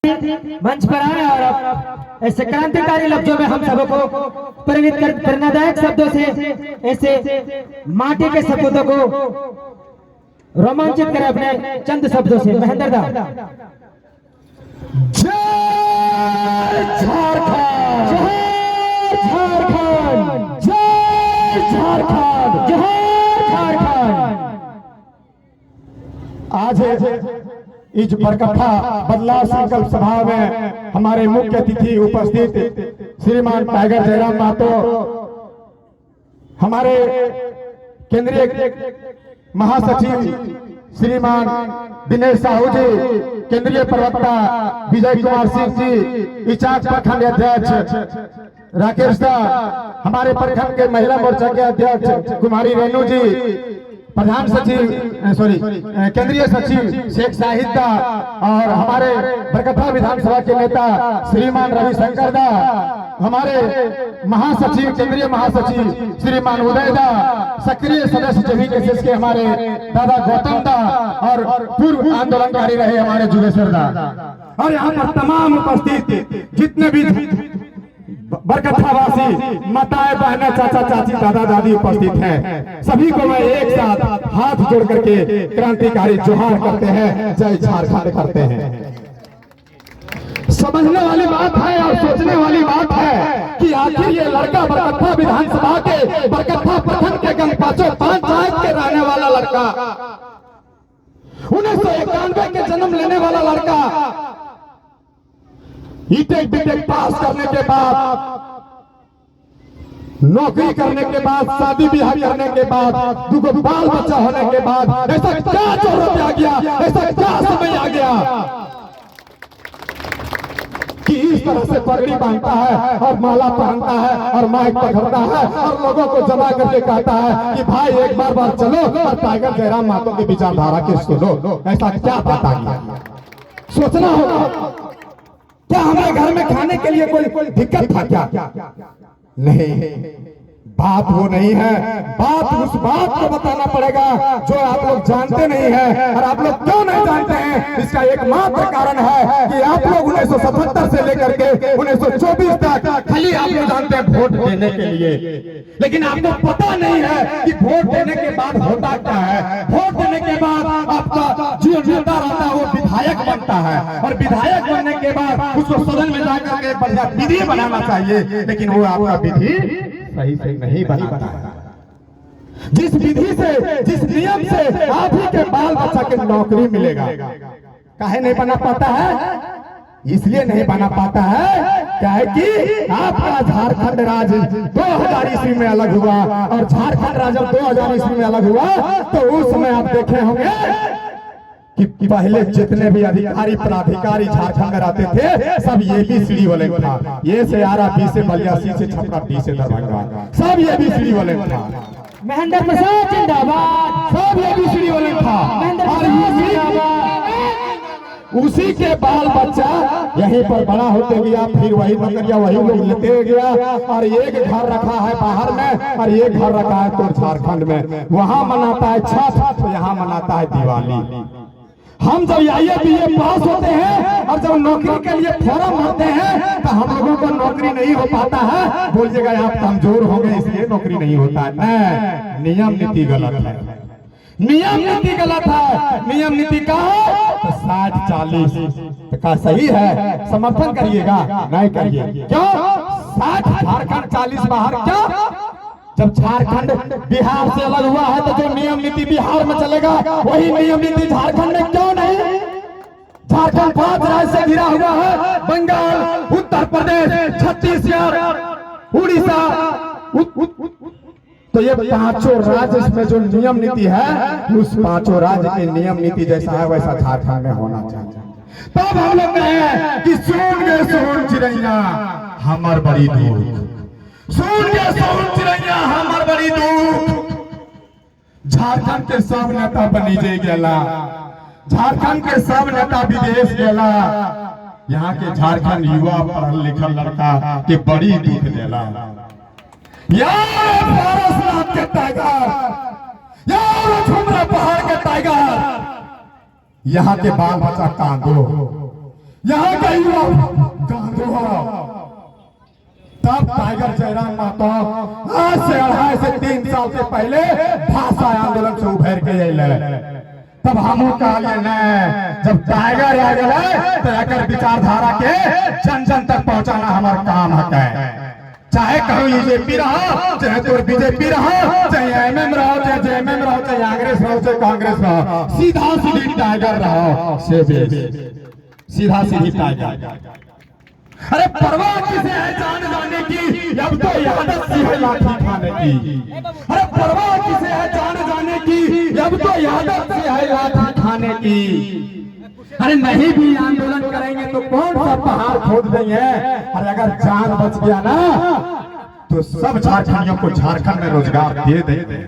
साथी मंच पर आए और ऐसे क्रांतिकारी लफ्जों में हम सबको प्रेरित कर प्रेरणादायक शब्दों से ऐसे माटी के सपूतों को रोमांचित करें अपने चंद शब्दों से। महेंद्र दा। जय झारखंड, जय झारखंड, जय झारखंड, जय झारखंड। आज इस बरकट्ठा बदलाव संकल्प सभा में हमारे मुख्य अतिथि उपस्थित श्रीमान टाइगर जयराम महतो, हमारे केंद्रीय महासचिव श्रीमान दिनेश साहू जी, केंद्रीय प्रवक्ता विजय कुमार सिंह जी, इंचार्ज प्रखंड अध्यक्ष राकेश दा, हमारे प्रखंड के महिला मोर्चा के अध्यक्ष कुमारी रेणु जी, प्रधान सचिव केंद्रीय सचिव शेख शाहिद दा, और हमारे बरकट्ठा विधानसभा के नेता श्रीमान रविशंकर दा, हमारे महासचिव केंद्रीय महासचिव श्रीमान उदय दा, सक्रिय सदस्य जमीन केसेस के हमारे दादा गौतम दा, और पूर्व आंदोलनकारी रहे हमारे जुगेश्वर दा, और यहाँ पर तमाम उपस्थित जितने भी बरकट्ठावासी माताएं बहनें चाचा चाची दादा दादी उपस्थित हैं, सभी को मैं एक साथ हाथ जोड़ करके क्रांतिकारी जोहार करते हैं, जय झारखंड करते हैं। समझने वाली बात है और सोचने वाली बात है कि आखिर ये लड़का बरकट्ठा विधानसभा के बरकट्ठा प्रखंड के गंग पांचों पंचायत के रहने वाला लड़का, 1991 के जन्म लेने वाला लड़का, ईटेक बीटेक पास करने के बाद, नौकरी करने के बाद, शादी ब्याह करने के बाद, दुगो बाल बच्चा होने के बाद ऐसा क्या जरूरत आ गया, ऐसा क्या समय आ गया कि इस तरह से पगड़ी बांधता है और माला पहनता है और माइक पकड़ता है और लोगों को जमा करके कहता है कि भाई एक बार चलो और टाइगर जयराम महतो की विचारधारा के सुनो। ऐसा क्या बात आ गया, सोचना होगा। क्या हमारे घर में खाने के लिए कोई दिक्कत था क्या? नहीं, बात वो नहीं है, बात उस बात को बताना पड़ेगा जो आप लोग जानते नहीं है। और आप लोग क्यों नहीं जानते हैं, इसका एकमात्र कारण है कि आप लोग 1977 से लेकर के 1924 तक खाली आप लोग जानते हैं वोट देने के लिए, लेकिन आपको पता नहीं है कि वोट देने के बाद होता क्या है। वोट देने के बाद आपका जो नेता रहता है वो विधायक बनता है, और विधायक बनने के बाद उसको सदन में जाकर के बढ़िया विधि बनाना चाहिए, लेकिन वो आपका विधि सही से नहीं बनाता है। जिस विधि से, जिस नियम से आप ही के बाल बच्चा के नौकरी मिलेगा, काहे नहीं बना पाता है? इसलिए नहीं बना पाता है क्या है कि आपका झारखंड राज्य 2000 ईस्वी में अलग हुआ, और झारखंड राज्य 2000 ईस्वी में अलग हुआ तो उस समय आप देखे होंगे कि पहले जितने भी अधिकारी पदाधिकारी झारखंड में रहते थे सब ABCD वाले था। ये से आरा, बी से बलिया, सी से छपरा, डी से दरभंगा, सब ABCD वाले था। महेंद्र प्रसाद जिंदाबाद, सब ABCD वाले था। और उसी के बाल बच्चा यहीं पर बड़ा होते गया, फिर वही नौकरियां वही लोग लेते गया, और एक घर रखा है बाहर में और एक घर रखा है तो झारखंड में। वहां मनाता है छठ, तो यहाँ मनाता है दिवाली। हम जब IABA पास होते हैं और जब नौकरी के लिए फॉर्म भरते हैं तो हम लोगों को नौकरी नहीं हो पाता है। बोलिएगा आप कमजोर हो गए इसलिए नौकरी नहीं होता है। नहीं, नियम नीति गलत है, नियम नीति गलत है। नियम नीति का तो 60-40 का सही है, समर्थन करिएगा, नहीं करिए। क्यों 60 झारखंड 40 बाहर? क्या जब झारखंड बिहार से अलग हुआ है तो जो नियम नीति बिहार में चलेगा वही नियम नीति झारखंड में क्यों नहीं? झारखंड 5 राज्य से घिरा हुआ है, बंगाल, उत्तर प्रदेश, छत्तीसगढ़, उड़ीसा, तो ये 5 राज्य इसमें जो नियम नीति है उस 5 राज्य की नियम नीति जैसा है वैसा झारखंड में होना चाहिए। तब हम लोग कहें कि सुन गे सुन चिड़ैया हमर बड़ी दुख, सुन गे सुन चिड़ैया हमर बड़ी दुख। झारखंड के सब नेता बनीजे गेला, झारखंड के सब नेता विदेश गेला, यहाँ के झारखंड युवा पढ़ल लिखल लड़का के बड़ी दुख देला। यार पारसनाथ के टाइगर, यार झुमरा पहाड़ के टाइगर, यहाँ के बाल बच्चा कांदो, यहाँ का युवा गांधी हो, तब टाइगर जयराम महतो आज से 2.5 से 3 साल से पहले भाषा आंदोलन से उभर के अल, तब हम कहलिए न जब टाइगर आ गए तो एकर विचारधारा के जन जन तक पहुंचाना हमारा काम है। चाहे कहो बीजेपी रहो, चाहे तो बीजेपी रहो, चाहे एमएम रहो, चाहे जेएमएम रहो, चाहे कांग्रेस रहो, चाहे कांग्रेस रहो, सीधा सीधी टाइगर रहो, सीधा सीधी टाइगर। अरे परवाह किसे है जान जाने की, अब तो यादत सी है लाठी खाने की। अरे परवाह किसे है जान जाने की, अब तो यादत सी है लाठी खाने की। अरे नहीं भी आंदोलन करेंगे तो कौन सा पहाड़ खोद देंगे। अरे अगर जान बच गया ना तो सब झारखंडियों को झारखंड में रोजगार दे देंगे।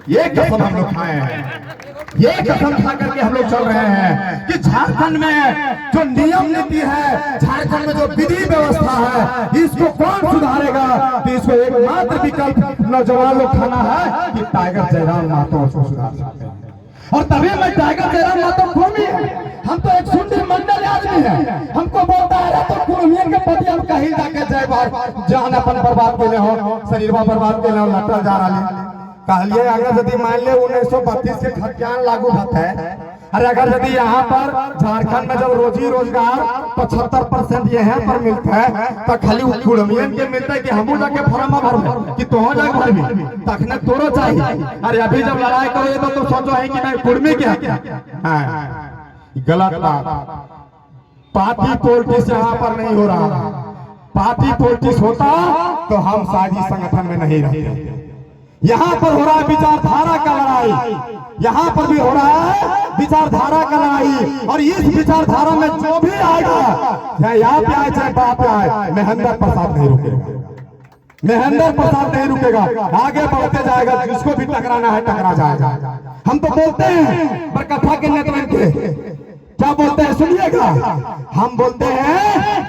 ये कसम हम लोग खाए हैं, ये कसम खा करके हम लोग चल रहे हैं कि झारखंड में जो नियम नीति है, झारखंड में जो विधि व्यवस्था है, इसको कौन सुधारेगा। तो इसको एकमात्र विकल्प नौजवान लोग खाना है कि टाइगर जयराम महतो उसको सुधार सकते हैं। और तभी मैं टाइगर जयराम महतो कुर्मी है, हम तो एक सुंदर मंडल आदमी है। हमको बोलता है तो कुर्मियन के प्रति हम कहीं जाके जय बार जान अपन बर्बाद के हो, शरीर बर्बाद के हो, लटल जा रहा कहलिए। अगर यदि मान ले 1932 के खतियान लागू होता है, अरे अगर यदि यहाँ पर झारखंड में जब रोजी रोजगार 75% यहाँ पर मिलता है तो खाली कुर्मियन के मिलता है कि हमू जाके फॉर्म भर कि तो जाके भर भी तखने तोरो चाहिए। अरे अभी जब लड़ाई करो तो सोचो है कि मैं कुर्मी क्या, गलत बात। पार्टी पॉलिटिक्स यहाँ पर नहीं हो रहा। पार्टी पॉलिटिक्स होता तो हम साजिश संगठन में नहीं रहते। यहाँ पर हो रहा है विचारधारा का लड़ाई, यहाँ पर भी हो रहा है विचारधारा का लड़ाई। और इस विचारधारा में जो भी आएगा, चाहे यहाँ पे आए चाहे बाप पे आए, महेंद्र प्रसाद नहीं रुकेगा। महेंद्र प्रसाद नहीं रुकेगा, आगे बढ़ते जाएगा। जिसको भी टकराना है टकरा जाएगा। हम तो बोलते हैं बरकट्ठा के नेतृत्व के, क्या बोलते हैं सुनिएगा। हम बोलते हैं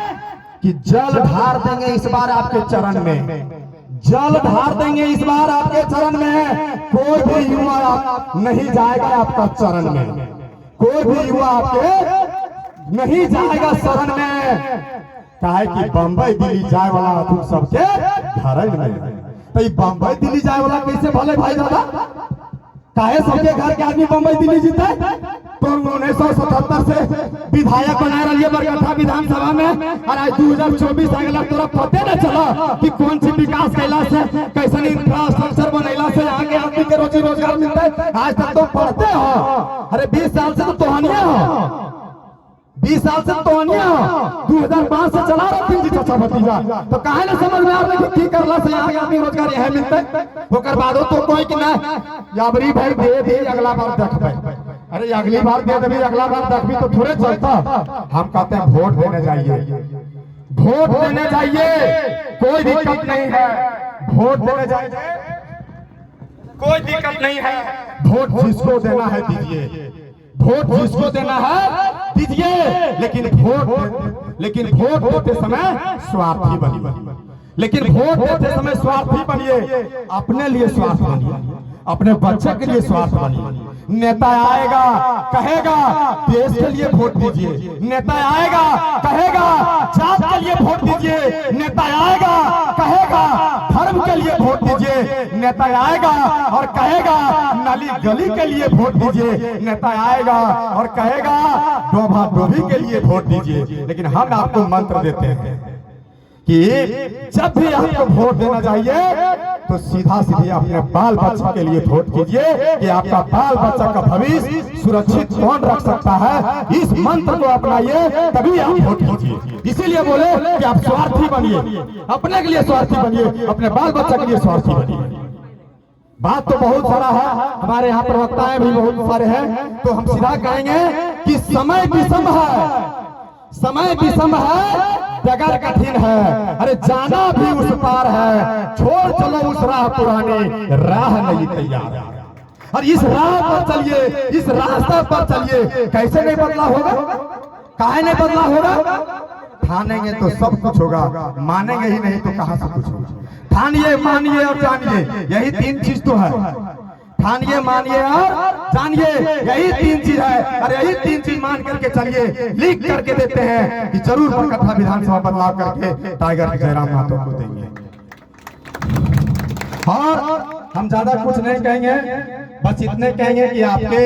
कि जल ढार देंगे इस बार आपके चरण में, जल ढार देंगे इस बार आपके चरण में। कोई भी युवा नहीं जाएगा आपका चरण में, कोई भी युवा आपके नहीं जाएगा शरण में। काहे कि बंबई दिल्ली जाए वाला तुम सबके घर में, तो बंबई दिल्ली जाए वाला कैसे भले भाई दादा, काहे सबके घर के आदमी बंबई दिल्ली जीता है। तो 1977 से विधायक बना रही है बरकट्ठा विधानसभा में, और आज 2024 अगला तोरा पते न चला कि कौन सी विकास कैला से, कैसे इंफ्रास्ट्रक्चर बनैला से यहाँ के आदमी के रोजी रोजगार मिलता है। आज तक तो पढ़ते हो, अरे 20 साल से तो तोहनिया हो, 20 साल से तोहनिया हो, 2005 से चला रहा तीन चाचा भतीजा। तो काहे ना समझ में आ रहा कि करला से यहाँ के आदमी रोजगार यहाँ मिलता है। ओकर बाद तो कोई कि ना याबरी भाई दे दे अगला बार देखबे। अरे अगली बार दे देवी, अगला बार देखबी तो थोड़े चलता। हम कहते हैं वोट देने जाइए, वोट देने जाइए, कोई दिक्कत नहीं है। वोट देने जाइए, कोई दिक्कत नहीं है। वोट जिसको देना है दीजिए, वोट जिसको देना है दीजिए। लेकिन वोट देते समय स्वार्थी बनिए, लेकिन वोट देते समय स्वार्थी बनिए। अपने लिए स्वार्थ बनिए, अपने बच्चे के लिए स्वार्थ बनिए। नेता आएगा कहेगा देश के लिए वोट दीजिए, नेता आएगा कहेगा जात के लिए वोट दीजिए, नेता आएगा कहेगा धर्म के लिए वोट दीजिए, नेता आएगा और कहेगा नाली गली के लिए वोट दीजिए, नेता आएगा और कहेगा डोभा डोभी के लिए वोट दीजिए। लेकिन हम आपको मंत्र देते हैं कि जब भी आपको वोट देना चाहिए तो सीधा सीधे अपने बाल बच्चा के लिए वोट कीजिए कि आपका बाल बच्चा का भविष्य सुरक्षित कौन रख सकता है। इस मंत्र को अपनाइए, तभी आप वोट कीजिए। इसीलिए बोले कि आप स्वार्थी बनिए, अपने के लिए स्वार्थी बनिए, अपने बाल बच्चा के लिए स्वार्थी बनिए। बात तो बहुत सारा है, हमारे यहाँ प्रवक्ताएं भी बहुत सारे हैं, तो हम सीधा कहेंगे कि समय विषम है, समय विषम है, डगर कठिन है। अरे जाना भी उस पार है, छोड़ चलो उस राह पुरानी, राह नहीं तैयार। और इस राह पर चलिए, इस रास्ते पर चलिए। कैसे नहीं बदला होगा, काहे नहीं बदला होगा। ठानेंगे तो सब कुछ होगा, मानेंगे ही नहीं तो कहां से कुछ होगा। ठानिए, मानिए और जानिए, यही तीन चीज तो है। ठानिए, मानिए और जानिए, यही 3 चीज है। और यही 3 चीज मान करके चलिए, लिख करके देते हैं कि जरूर बरकट्ठा विधानसभा बदलाव करके टाइगर जयराम महतो को देंगे। और हम ज्यादा कुछ नहीं कहेंगे, बस इतने कहेंगे कि आपके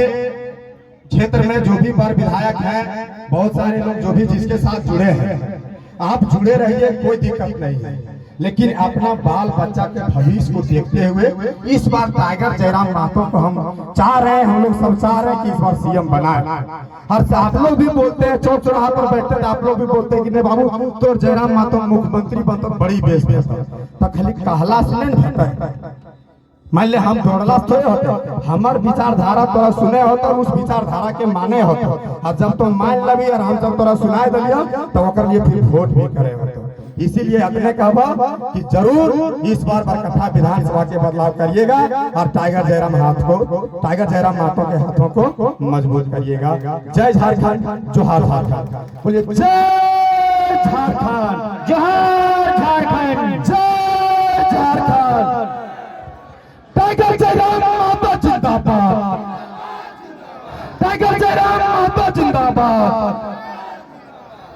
क्षेत्र में जो भी बर विधायक हैं, बहुत सारे लोग जो भी जिसके साथ जुड़े हैं, आप जुड़े रहिए, कोई दिक्कत नहीं है। लेकिन अपना बाल बच्चा के भविष्य को देखते हुए इस बार टाइगर जयराम महतो को हम चाह रहे हैं, हम लोग सब चाह रहे हैं कि इस बार सीएम बनाए। और आप लोग भी बोलते हैं, चौक चौराहा पर बैठते हैं, आप लोग भी बोलते हैं कि नहीं बाबू तो जयराम महतो मुख्यमंत्री बनता बड़ी बेस तो खाली कहला से नहीं होता। मान ले हम दौड़ला थोड़े होते, हमार विचारधारा तोरा सुने होता, उस विचारधारा के माने होता। और जब तो मान लगी और हम जब तोरा सुनाए दिलियो तो ओकर लिए फिर वोट भी करे होता। इसीलिए अपने कहबा कि जरूर इस बार बरकट्ठा विधानसभा के बदलाव करिएगा और टाइगर जयराम महतो के हाथों को मजबूत करिएगा। जय झारखंड, जोहार झारखंड। बोलिए जय झारखंड, जोहार झारखंड, जय झारखंड। टाइगर जयराम महतो जिंदाबाद, टाइगर जयराम महतो जिंदाबाद,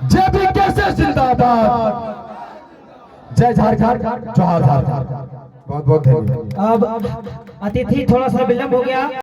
जेबी कैसे जिंदाबाद। जय झारखंड, जोहार झारखंड। बहुत बहुत धन्यवाद। अब अतिथि थोड़ा सा विलंब हो गया।